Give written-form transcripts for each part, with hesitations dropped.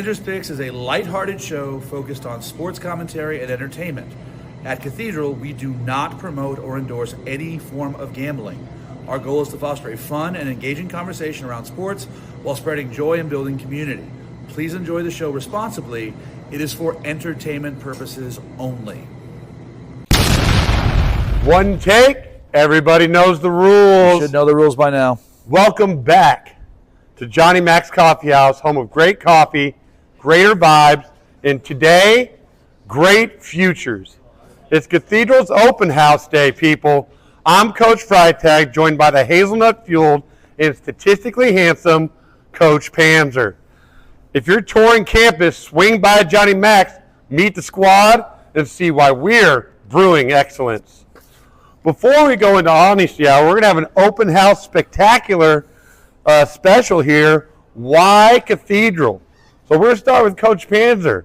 Panzer's Picks is a lighthearted show focused on sports commentary and entertainment. At Cathedral, we do not promote or endorse any form of gambling. Our goal is to foster a fun and engaging conversation around sports while spreading joy and building community. Please enjoy the show responsibly. It is for entertainment purposes only. One take. Everybody knows the rules. You should know the rules by now. Welcome back to Johnny Mac's Coffee House, home of great coffee, greater vibes, and today, great futures. It's Cathedral's open house day, people. I'm Coach Freytag, joined by the hazelnut-fueled and statistically handsome Coach Panzer. If you're touring campus, swing by Johnny Mac's, meet the squad, and see why we're brewing excellence. Before we go into Honesty Hour, we're going to have an open house spectacular special here. Why Cathedral? So we're going to start with Coach Panzer.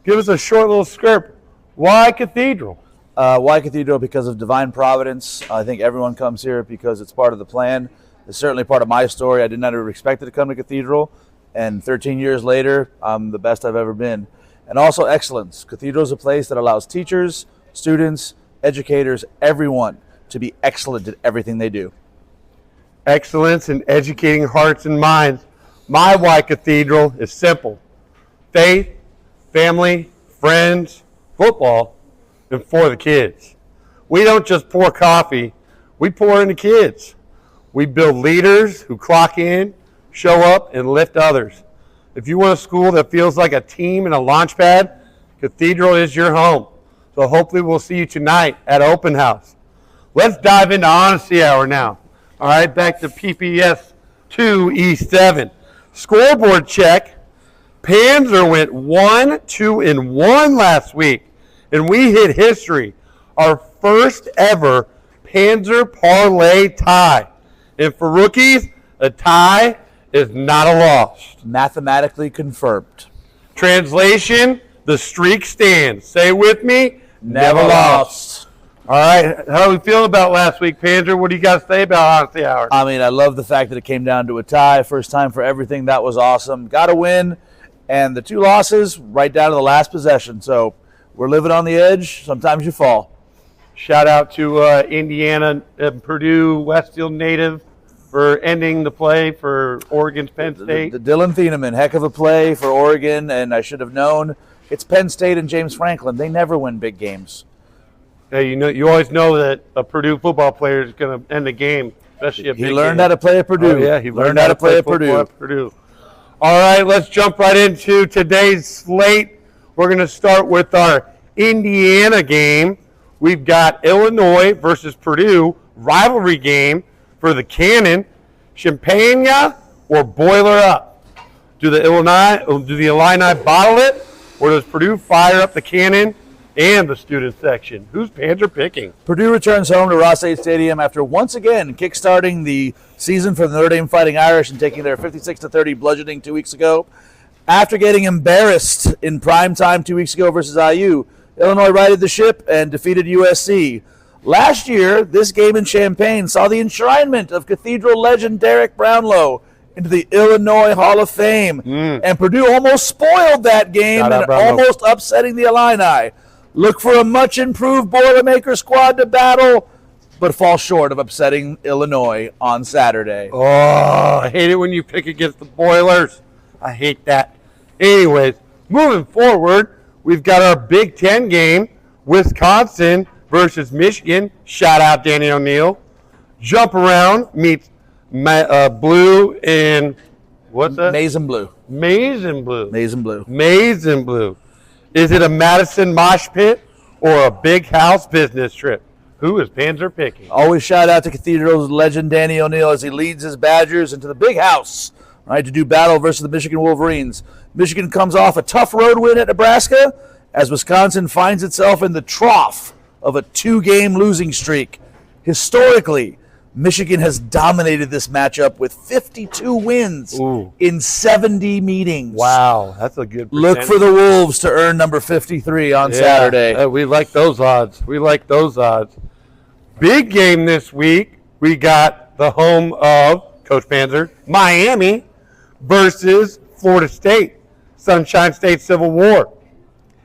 Give us a short little script. Why Cathedral? Why Cathedral? Because of divine providence. I think everyone comes here because it's part of the plan. It's certainly part of my story. I did not ever expect to come to Cathedral, and 13 years later, I'm the best I've ever been. And also excellence. Cathedral is a place that allows teachers, students, educators, everyone to be excellent at everything they do. Excellence in educating hearts and minds. My why Cathedral is simple. Faith, family, friends, football, and for the kids. We don't just pour coffee, we pour into kids. We build leaders who clock in, show up, and lift others. If you want a school that feels like a team and a launch pad, Cathedral is your home. So hopefully we'll see you tonight at Open House. Let's dive into Honesty Hour now. All right, back to PPS 2E7. Scoreboard check. Panzer went 1-2-1 last week, and we hit history. Our first ever Panzer parlay tie. And for rookies, a tie is not a loss. Mathematically confirmed. Translation, the streak stands. Say with me, never lost. All right, how do we feel about last week, Panzer? What do you got to say about Honesty Hour? I mean, I love the fact that it came down to a tie. First time for everything. That was awesome. Got to win. And the two losses right down to the last possession. So we're living on the edge. Sometimes you fall. Shout out to Indiana and Purdue Westfield native for ending the play for Oregon's Penn State. The Dylan Thieneman, heck of a play for Oregon, and I should have known. It's Penn State and James Franklin. They never win big games. Hey, you always know that a Purdue football player is going to end the game, especially a big He learned game. how to play at Purdue. Oh, yeah, he learned how to play at Purdue. All right, let's jump right into today's slate. We're going to start with our Indiana game. We've got Illinois versus Purdue, rivalry game for the Cannon. Champagne or boiler up? Do the Illini bottle it, or does Purdue fire up the Cannon and the student section? Who's Panzer picking? Purdue returns home to Ross-Ade Stadium after once again kickstarting the season for the Notre Dame Fighting Irish and taking their 56-30 bludgeoning 2 weeks ago. After getting embarrassed in prime time 2 weeks ago versus IU, Illinois righted the ship and defeated USC. Last year, this game in Champaign saw the enshrinement of Cathedral legend Derek Brownlow into the Illinois Hall of Fame. And Purdue almost spoiled that game and almost upsetting the Illini. Look for a much improved Boilermaker squad to battle, but fall short of upsetting Illinois on Saturday. Oh, I hate it when you pick against the Boilers. I hate that. Anyways, moving forward, we've got our Big Ten game, Wisconsin versus Michigan. Shout out Danny O'Neill. Jump around meets blue and what's that? Maize and blue. Maize and blue. Maize and blue. Maize and blue. Is it a Madison mosh pit or a big house business trip? Who is Panzer picking? Always shout out to Cathedral's legend Danny O'Neill as he leads his Badgers into the big house, right, to do battle versus the Michigan Wolverines. Michigan comes off a tough road win at Nebraska as Wisconsin finds itself in the trough of a 2-game losing streak. Historically, Michigan has dominated this matchup with 52 wins in 70 meetings. Wow, that's a good percentage. Look for the Wolves to earn number 53 on Saturday. We like those odds. Big game this week. We got the home of Coach Panzer, Miami versus Florida State. Sunshine State Civil War?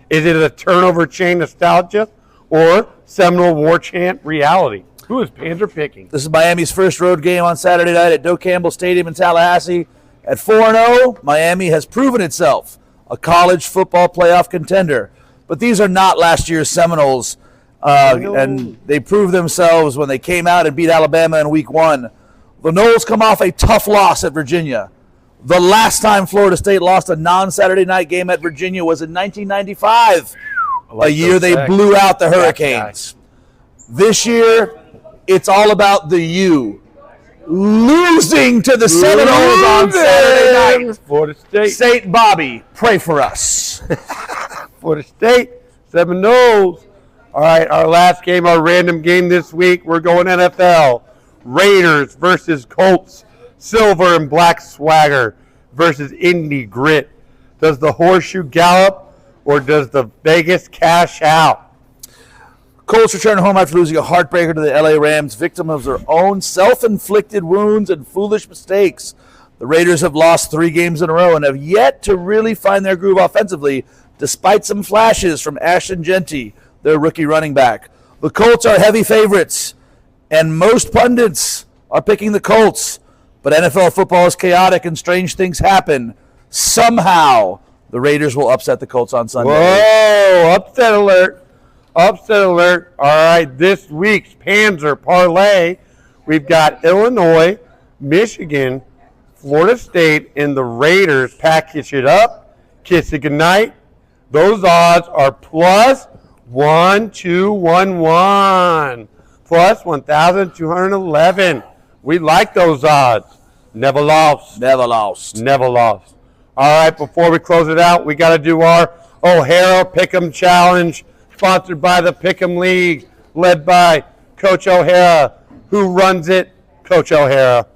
Is it a turnover chain nostalgia or Seminole War chant reality? Who is Panzer picking? This is Miami's first road game on Saturday night at Doak Campbell Stadium in Tallahassee. At 4-0, Miami has proven itself a college football playoff contender. But these are not last year's Seminoles, and they proved themselves when they came out and beat Alabama in Week 1. The Noles come off a tough loss at Virginia. The last time Florida State lost a non-Saturday night game at Virginia was in 1995, a year they blew out the Hurricanes. This year, it's all about the U. Losing to the Seminoles on Saturday night. Florida State. St. Bobby, pray for us. Florida State, Seminoles. All right, our last game, our random game this week, we're going NFL. Raiders versus Colts. Silver and black swagger versus Indy grit. Does the horseshoe gallop or does the Vegas cash out? Colts return home after losing a heartbreaker to the LA Rams, victim of their own self-inflicted wounds and foolish mistakes. The Raiders have lost 3 games in a row and have yet to really find their groove offensively, despite some flashes from Ashton Genty, their rookie running back. The Colts are heavy favorites, and most pundits are picking the Colts. But NFL football is chaotic and strange things happen. Somehow, the Raiders will upset the Colts on Sunday. Whoa, upset alert. Upset alert. All right, this week's Panzer Parlay, we've got Illinois, Michigan, Florida State, and the Raiders. Package it up. Kiss it goodnight. Those odds are plus 1,211. Plus 1,211. We like those odds. Never lost. Never lost. Never lost. All right, before we close it out, we got to do our O'Hara Pick'em Challenge, sponsored by the Pick'em League, led by Coach O'Hara. Who runs it? Coach O'Hara.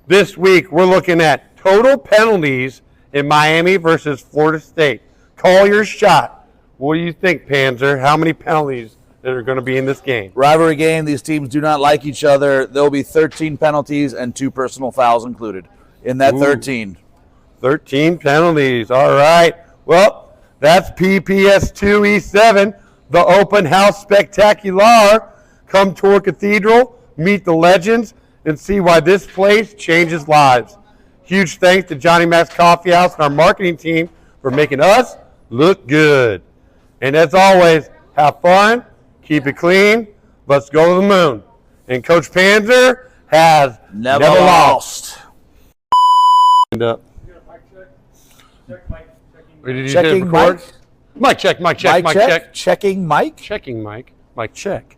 This week, we're looking at total penalties in Miami versus Florida State. Call your shot. What do you think, Panzer? How many penalties that are going to be in this game? Rivalry game. These teams do not like each other. There'll be 13 penalties and 2 personal fouls included in that 13. 13 penalties. All right. Well, that's PPS2E7, the open house spectacular. Come tour Cathedral, meet the legends, and see why this place changes lives. Huge thanks to Johnny Mac's Coffee House and our marketing team for making us look good. And as always, have fun. Keep it clean. Let's go to the moon. And Coach Panzer has never lost. Stand up. Did you Checking record? mic. Mic check, mic check, mic check. Checking mic. Checking mic. Mic check.